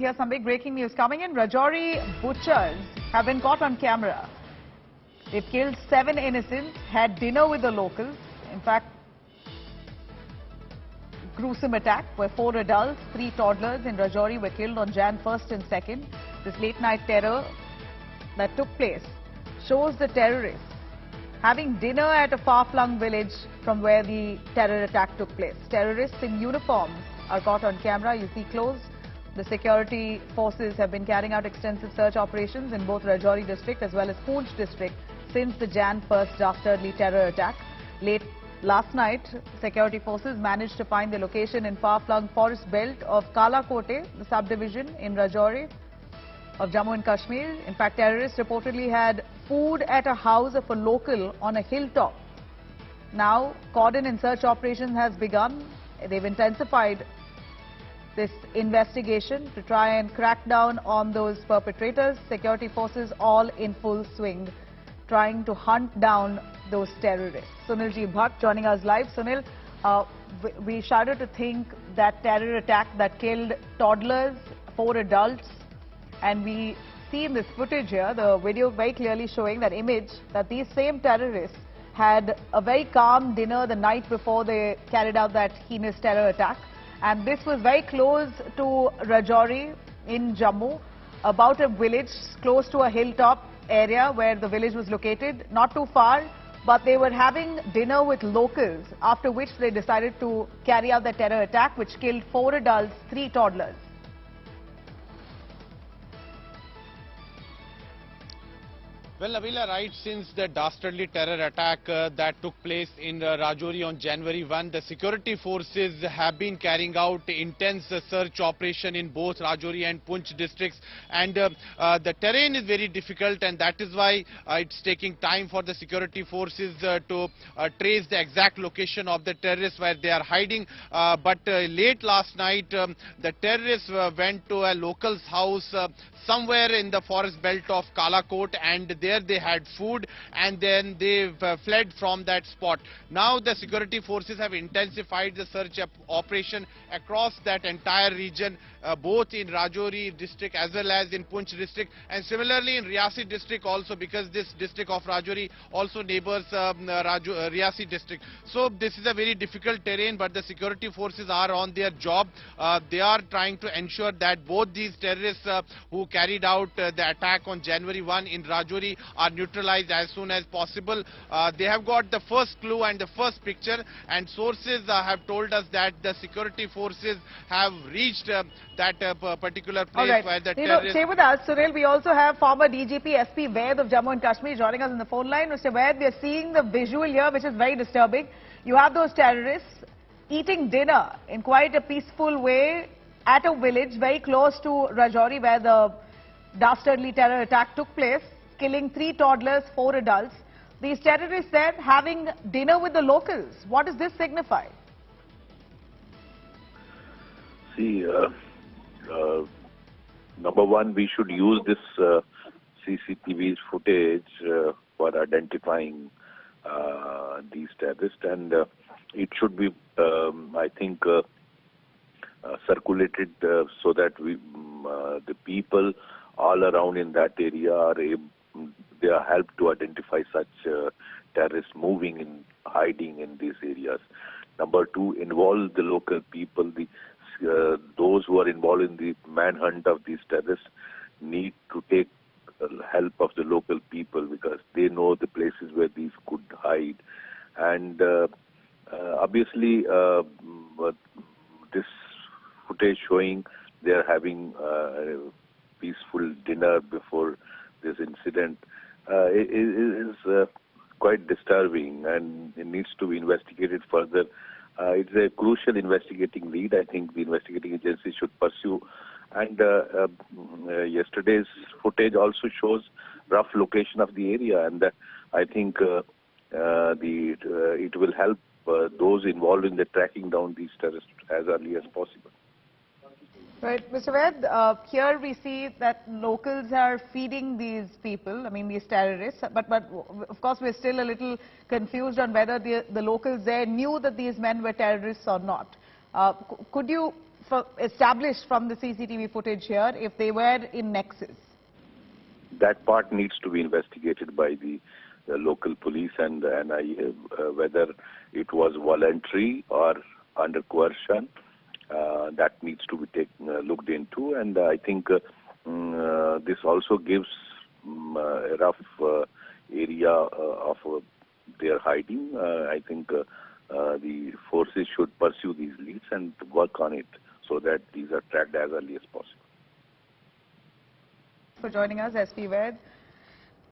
Here's some big breaking news coming in. Rajouri butchers have been caught on camera. They've killed 7 innocents, had dinner with the locals. In fact, gruesome attack where 4 adults, 3 toddlers in Rajouri were killed on Jan 1st and 2nd. This late night terror that took place shows the terrorists having dinner at a far-flung village from where the terror attack took place. Terrorists in uniform are caught on camera. You see close. The security forces have been carrying out extensive search operations in both Rajouri district as well as Poonch district since the Jan 1st dastardly terror attack. Late last night, security forces managed to find the location in far-flung forest belt of Kala Kote, the subdivision in Rajouri of Jammu and Kashmir. In fact, terrorists reportedly had food at a house of a local on a hilltop. Now, cordon and search operation has begun. They've intensified this investigation to try and crack down on those perpetrators. Security forces all in full swing, trying to hunt down those terrorists. Sunil Ji Bhatt joining us live. Sunil, we shudder to think that terror attack that killed toddlers, 4 adults, and we see in this footage here, the video very clearly showing that image, that these same terrorists had a very calm dinner the night before they carried out that heinous terror attack. And this was very close to Rajouri in Jammu, about a village close to a hilltop area where the village was located, not too far, but they were having dinner with locals, after which they decided to carry out the terror attack, which killed 4 adults, 3 toddlers. Well, Nabila, right since the dastardly terror attack that took place in Rajouri on January 1, the security forces have been carrying out intense search operation in both Rajouri and Poonch districts, and the terrain is very difficult, and that is why it's taking time for the security forces to trace the exact location of the terrorists where they are hiding. But late last night, the terrorists went to a local's house somewhere in the forest belt of Kalakot, and there they had food, and then they fled from that spot. Now the security forces have intensified the search operation across that entire region, both in Rajouri district as well as in Poonch district, and similarly in Riasi district also, because this district of Rajouri also neighbors Riasi district. So this is a very difficult terrain, but the security forces are on their job. They are trying to ensure that both these terrorists who carried out the attack on January 1 in Rajouri are neutralized as soon as possible. They have got the first clue and the first picture, and sources have told us that the security forces have reached that particular place where the terrorists... Stay with us, Sunil. We also have former DGP SP Vaid of Jammu and Kashmir joining us on the phone line. Mr. Vaid, we are seeing the visual here, which is very disturbing. You have those terrorists eating dinner in quite a peaceful way at a village very close to Rajouri, where the dastardly terror attack took place, killing 3 toddlers, 4 adults. These terrorists there having dinner with the locals. What does this signify? See, number one, we should use this CCTV footage for identifying these terrorists, and it should be, I think, circulated so that the people all around in that area they are helped to identify such terrorists moving and hiding in these areas. Number 2, involve the local people. Those who are involved in the manhunt of these terrorists need to take help of the local people, because they know the places where these could hide. And obviously, this footage showing they are having peaceful dinner before this incident is quite disturbing, and it needs to be investigated further. It's a crucial investigating lead. I think the investigating agency should pursue. And yesterday's footage also shows rough location of the area, and I think it will help those involved in the tracking down these terrorists as early as possible. Right, Mr. Vaid, here we see that locals are feeding these people, these terrorists, but of course we're still a little confused on whether the locals there knew that these men were terrorists or not. Could you established from the CCTV footage here if they were in nexus? That part needs to be investigated by the local police and NIA, whether it was voluntary or under coercion. That needs to be looked into, and I think this also gives a rough area of their hiding. I think the forces should pursue these leads and work on it so that these are tracked as early as possible. For joining us, SP Ved.